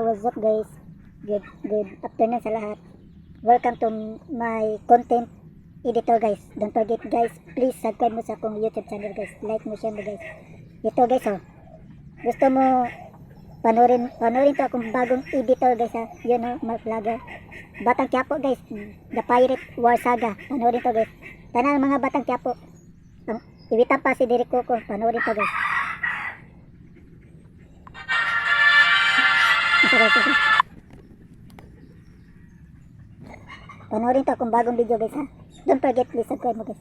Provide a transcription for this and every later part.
What's up guys? Good afternoon sa lahat. Welcome to my content editor guys. Don't forget guys, please subscribe mo sa akong YouTube channel guys. Like mo, share mo guys. Ito guys oh. Gusto mo panorin to akong bagong editor guys ha. Yun oh, Mark Vlogger. Batang Quiapo guys. The Pirate War Saga. Panorin to guys. Tanan mga Batang Quiapo. Iwitan pa si Derek Coco. Panorin to guys. Panoorin to akong bagong video guys ha. Don't forget please subscribe mo guys.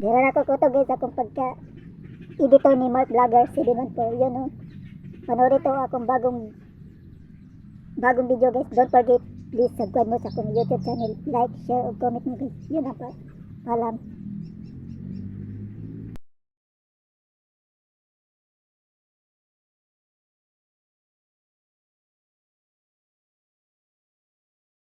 Dira ako ko to guys akong pagka editor ni Mark Vlogger 714 yun oh. Panoorin to akong bagong video guys. Don't forget please subscribe mo sa akong YouTube channel, like, share, comment mo guys. Yun ang paalam.